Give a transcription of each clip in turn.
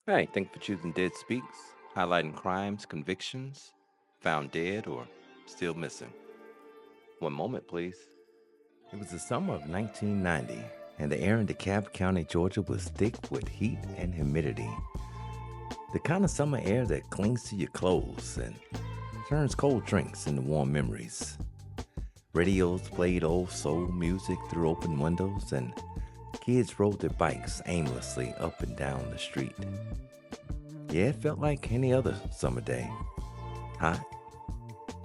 Hey, thank you for choosing Dead Speaks, highlighting crimes, convictions, found dead or still missing. One moment, please. It was the summer of 1990, and the air in DeKalb County, Georgia was thick with heat and humidity. The kind of summer air that clings to your clothes and turns cold drinks into warm memories. Radios played old soul music through open windows, and kids rode their bikes aimlessly up and down the street. Yeah, it felt like any other summer day. Hot,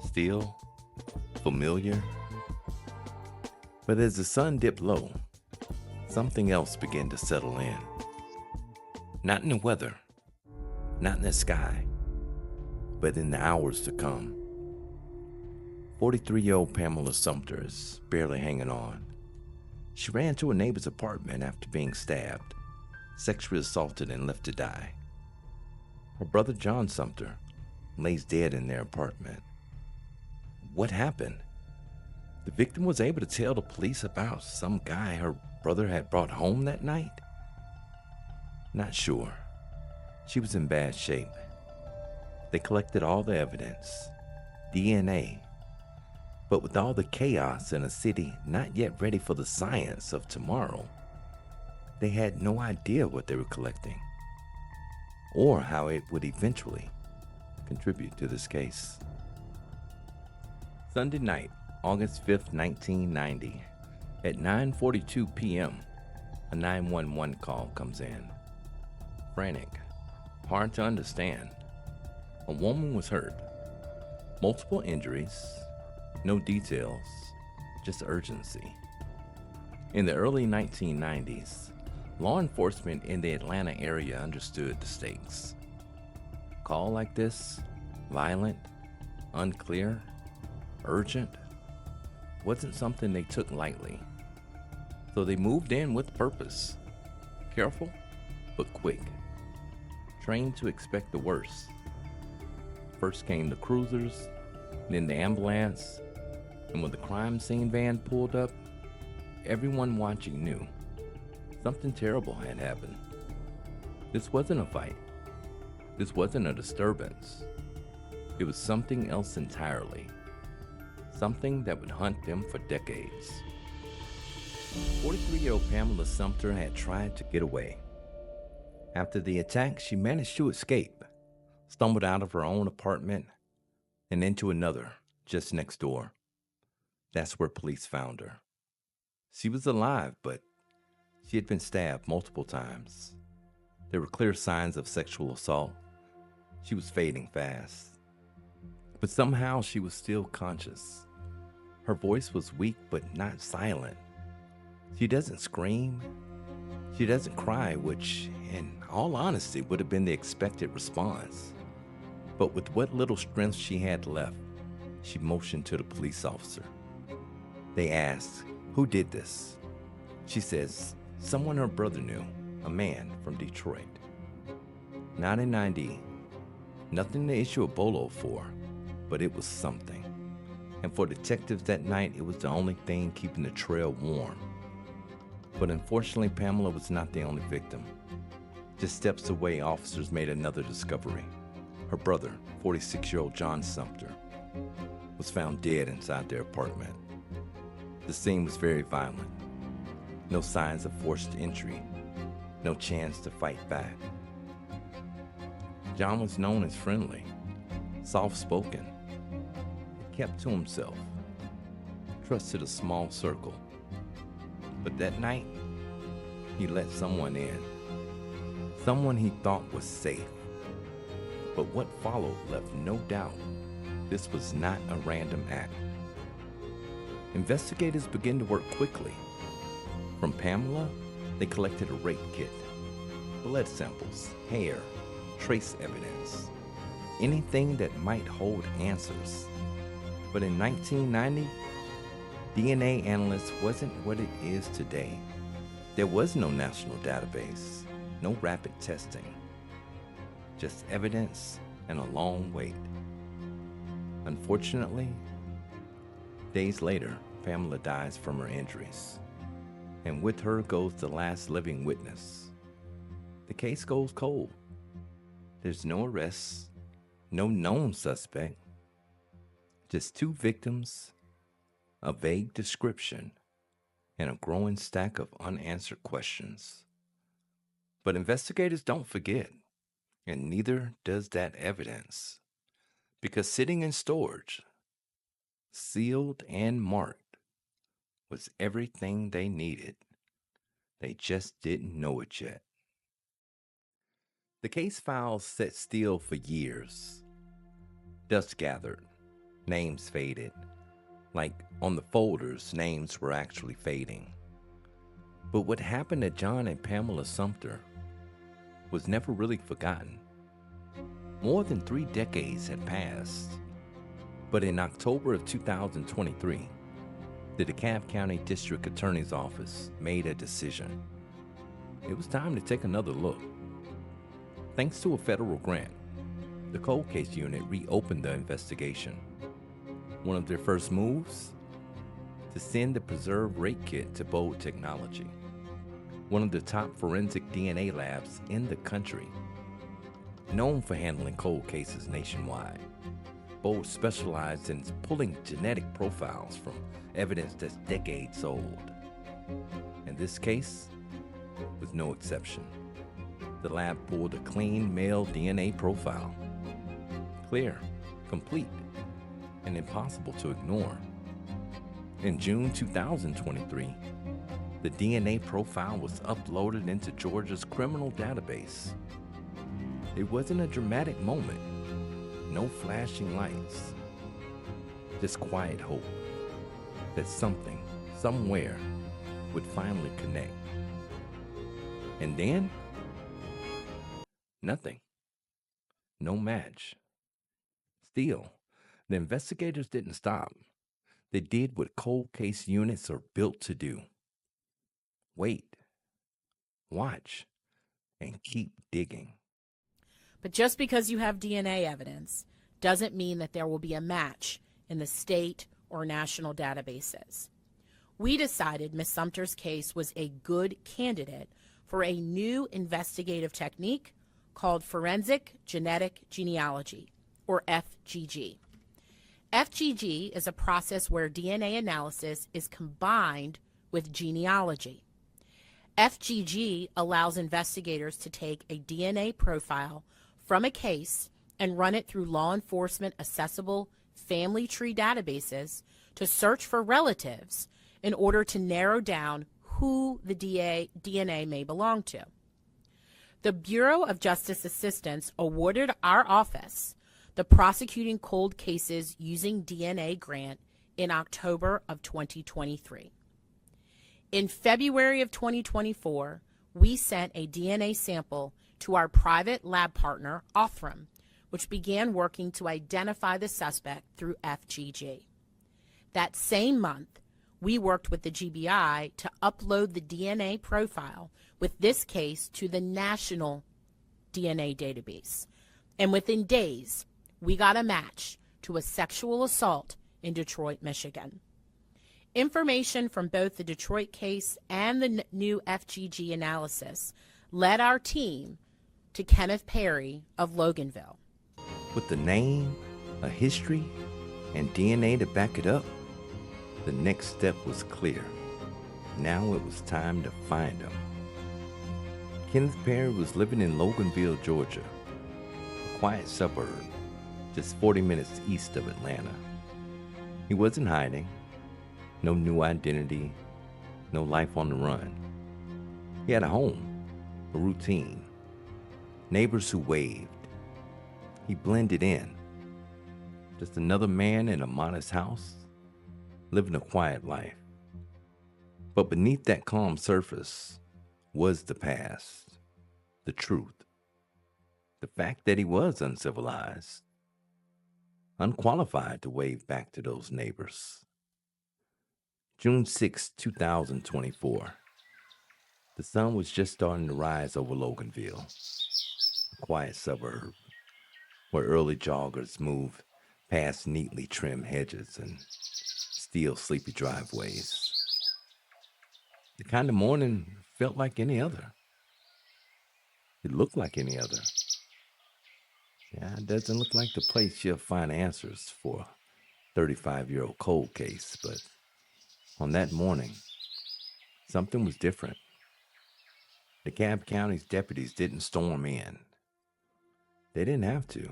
still, familiar. But as the sun dipped low, something else began to settle in. Not in the weather, not in the sky, but in the hours to come. 43-year-old Pamela Sumpter is barely hanging on. She ran to a neighbor's apartment after being stabbed, sexually assaulted, and left to die. Her brother John Sumpter lays dead in their apartment. What happened? The victim was able to tell the police about some guy her brother had brought home that night? Not sure. She was in bad shape. They collected all the evidence, DNA. But with all the chaos in a city not yet ready for the science of tomorrow, they had no idea what they were collecting or how it would eventually contribute to this case. Sunday night, August 5th, 1990, at 9:42 p.m., a 911 call comes in. Frantic, hard to understand. A woman was hurt. Multiple injuries, no details, just urgency. In the early 1990s, law enforcement in the Atlanta area understood the stakes. A call like this, violent, unclear, urgent, wasn't something they took lightly. So they moved in with purpose. Careful, but quick. Trained to expect the worst. First came the cruisers, then the ambulance, and when the crime scene van pulled up, everyone watching knew something terrible had happened. This wasn't a fight. This wasn't a disturbance. It was something else entirely. Something that would hunt them for decades. 43-year-old Pamela Sumpter had tried to get away. After the attack, she managed to escape, stumbled out of her own apartment and into another just next door. That's where police found her. She was alive, but she had been stabbed multiple times. There were clear signs of sexual assault. She was fading fast. But somehow she was still conscious. Her voice was weak but not silent. She doesn't scream. She doesn't cry, which, in all honesty, would have been the expected response. But with what little strength she had left, she motioned to the police officer. They asked, "Who did this?" She says, "Someone her brother knew, a man from Detroit." Not in 90, nothing to issue a bolo for, but it was something. And for detectives that night, it was the only thing keeping the trail warm. But unfortunately, Pamela was not the only victim. Just steps away, officers made another discovery. Her brother, 46-year-old John Sumpter, was found dead inside their apartment. The scene was very violent. No signs of forced entry, no chance to fight back. John was known as friendly, soft-spoken. He kept to himself, trusted a small circle. But that night, he let someone in, someone he thought was safe. But what followed left no doubt this was not a random act. Investigators began to work quickly. From Pamela, they collected a rape kit, blood samples, hair, trace evidence, anything that might hold answers. But in 1990, DNA analysts wasn't what it is today. There was no national database, no rapid testing, just evidence and a long wait. Unfortunately, days later, Pamela dies from her injuries, and with her goes the last living witness. The case goes cold. There's no arrests, no known suspect, just two victims, a vague description, and a growing stack of unanswered questions. But investigators don't forget, and neither does that evidence, because sitting in storage, sealed and marked, was everything they needed. They just didn't know it yet. The case files sat still for years. Dust gathered, names faded. Like on the folders, names were actually fading. But what happened to John and Pamela Sumpter was never really forgotten. More than 3 decades had passed. But in October of 2023, the DeKalb County District Attorney's Office made a decision. It was time to take another look. Thanks to a federal grant, the Cold Case Unit reopened the investigation. One of their first moves? To send the preserved rate kit to Bold Technology, one of the top forensic DNA labs in the country. Known for handling cold cases nationwide, Bold specialized in pulling genetic profiles from evidence that's decades old. And this case was no exception. The lab pulled a clean male DNA profile. Clear, complete, and impossible to ignore. In June 2023, the DNA profile was uploaded into Georgia's criminal database. It wasn't a dramatic moment, no flashing lights, just quiet hope that something, somewhere, would finally connect. And then, nothing. No match. Still, the investigators didn't stop. They did what cold case units are built to do. Wait, watch, and keep digging. But just because you have DNA evidence doesn't mean that there will be a match in the state or national databases. We decided Ms. Sumpter's case was a good candidate for a new investigative technique called forensic genetic genealogy, or FGG. FGG is a process where DNA analysis is combined with genealogy. FGG allows investigators to take a DNA profile from a case and run it through law enforcement accessible family tree databases to search for relatives in order to narrow down who the DNA may belong to. The Bureau of Justice Assistance awarded our office the prosecuting cold cases using DNA grant in October of 2023. In February of 2024, we sent a DNA sample to our private lab partner, Othram, which began working to identify the suspect through FGG. That same month, we worked with the GBI to upload the DNA profile with this case to the national DNA database. And within days, we got a match to a sexual assault in Detroit, Michigan. Information from both the Detroit case and the new FGG analysis led our team to Kenneth Perry of Loganville. With the name, a history, and DNA to back it up, the next step was clear. Now it was time to find him. Kenneth Perry was living in Loganville, Georgia, a quiet suburb just 40 minutes east of Atlanta. He wasn't hiding, no new identity, no life on the run. He had a home, a routine, neighbors who waved. He blended in, just another man in a modest house, living a quiet life. But beneath that calm surface was the past, the truth, the fact that he was uncivilized, unqualified to wave back to those neighbors. June 6, 2024. The sun was just starting to rise over Loganville, a quiet suburb where early joggers move past neatly trimmed hedges and still sleepy driveways. The kind of morning felt like any other. It looked like any other. Yeah, it doesn't look like the place you'll find answers for a 35-year-old cold case, but on that morning, something was different. DeKalb County's deputies didn't storm in. They didn't have to.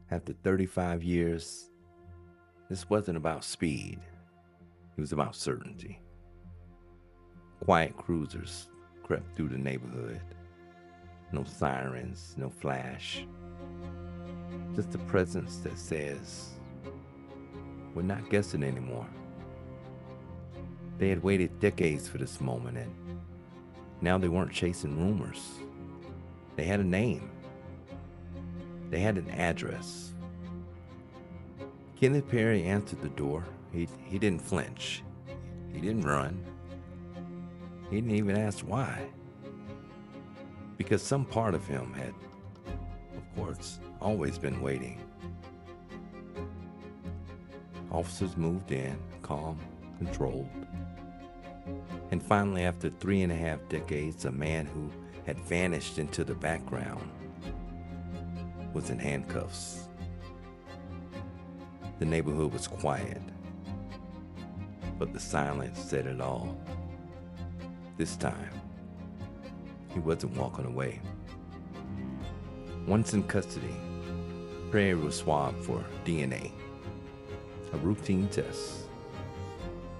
After 35 years, this wasn't about speed. It was about certainty. Quiet cruisers crept through the neighborhood. No sirens, no flash. Just a presence that says, we're not guessing anymore. They had waited decades for this moment, and now they weren't chasing rumors. They had a name. They had an address. Kenneth Perry answered the door. He didn't flinch. He didn't run. He didn't even ask why. Because some part of him had, of course, always been waiting. Officers moved in, calm, controlled. And finally, after 3.5 decades, a man who had vanished into the background was in handcuffs. The neighborhood was quiet, but the silence said it all. This time, he wasn't walking away. Once in custody, Perry was swabbed for DNA, a routine test,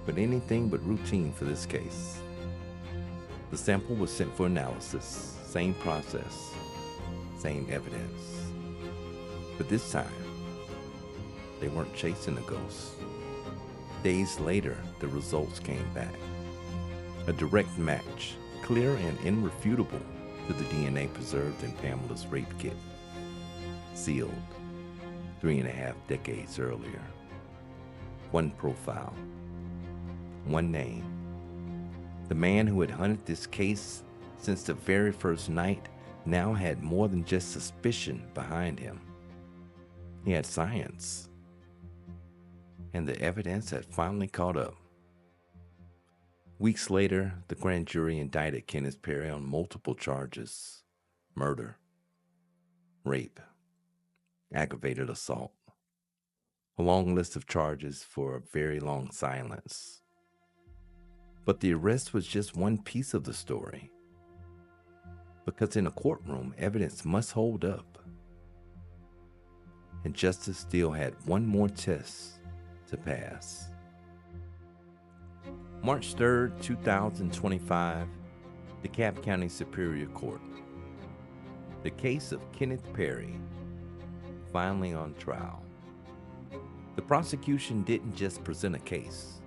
but anything but routine for this case. The sample was sent for analysis, same process, same evidence. But this time, they weren't chasing a ghost. Days later, the results came back. A direct match, clear and irrefutable to the DNA preserved in Pamela's rape kit, sealed 3.5 decades earlier. One profile, one name. The man who had hunted this case since the very first night now had more than just suspicion behind him. He had science. And the evidence had finally caught up. Weeks later, the grand jury indicted Kenneth Perry on multiple charges: murder, rape, aggravated assault. A long list of charges for a very long silence. But the arrest was just one piece of the story. Because in a courtroom, evidence must hold up. And justice still had one more test to pass. March 3rd, 2025, DeKalb County Superior Court. The case of Kenneth Perry, finally on trial. The prosecution didn't just present a case.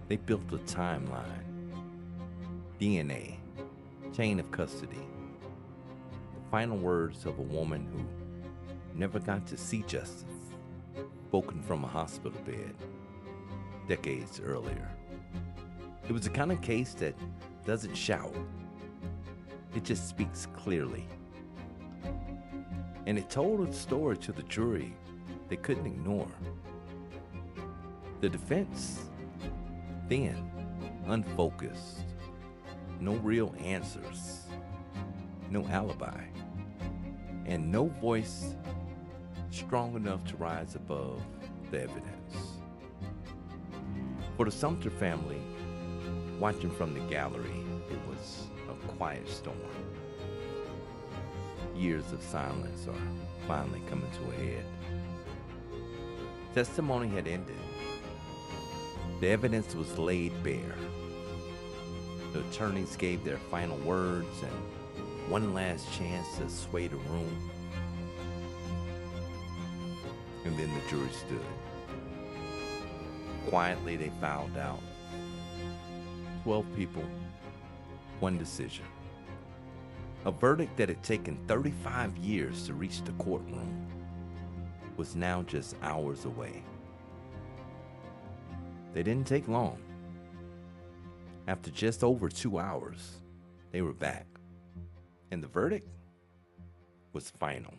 They built a timeline. DNA, chain of custody. The final words of a woman who never got to see justice, spoken from a hospital bed decades earlier. It was the kind of case that doesn't shout. It just speaks clearly. And it told a story to the jury they couldn't ignore. The defense, thin, unfocused, no real answers, no alibi, and no voice strong enough to rise above the evidence. For the Sumpter family, watching from the gallery, it was a quiet storm. Years of silence are finally coming to a head. Testimony had ended. The evidence was laid bare. The attorneys gave their final words and one last chance to sway the room. And then the jury stood. Quietly, they filed out. 12 people, one decision. A verdict that had taken 35 years to reach the courtroom was now just hours away. They didn't take long. After just over 2 hours, they were back. And the verdict was final.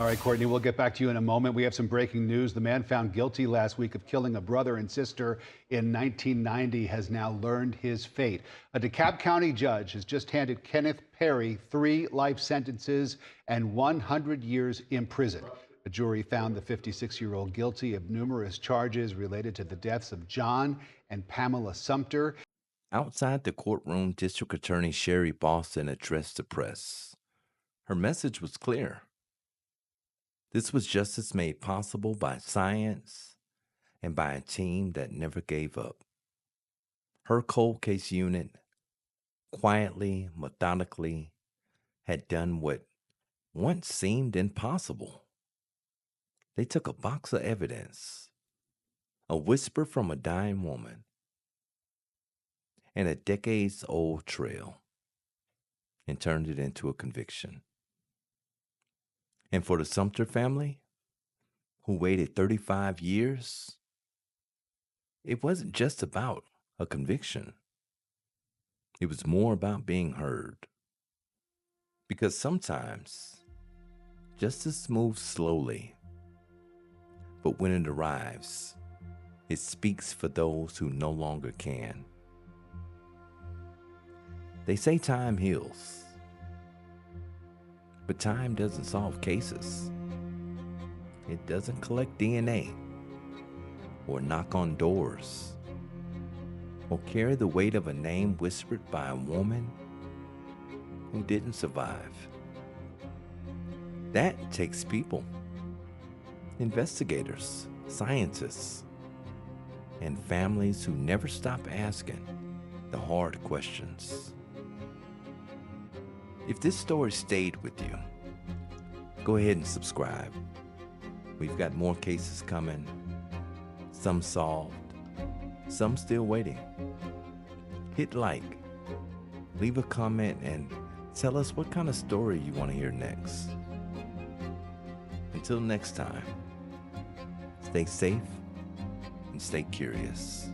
All right, Courtney, we'll get back to you in a moment. We have some breaking news. The man found guilty last week of killing a brother and sister in 1990 has now learned his fate. A DeKalb County judge has just handed Kenneth Perry 3 life sentences and 100 years in prison. A jury found the 56-year-old guilty of numerous charges related to the deaths of John and Pamela Sumpter. Outside the courtroom, District Attorney Sherry Boston addressed the press. Her message was clear. This was justice made possible by science and by a team that never gave up. Her cold case unit, quietly, methodically, had done what once seemed impossible. They took a box of evidence, a whisper from a dying woman, and a decades-old trail, and turned it into a conviction. And for the Sumpter family, who waited 35 years, it wasn't just about a conviction. It was more about being heard. Because sometimes justice moves slowly, but when it arrives, it speaks for those who no longer can. They say time heals. But time doesn't solve cases. It doesn't collect DNA, or knock on doors, or carry the weight of a name whispered by a woman who didn't survive. That takes people, investigators, scientists, and families who never stop asking the hard questions. If this story stayed with you, go ahead and subscribe. We've got more cases coming, some solved, some still waiting. Hit like, leave a comment, and tell us what kind of story you want to hear next. Until next time, stay safe and stay curious.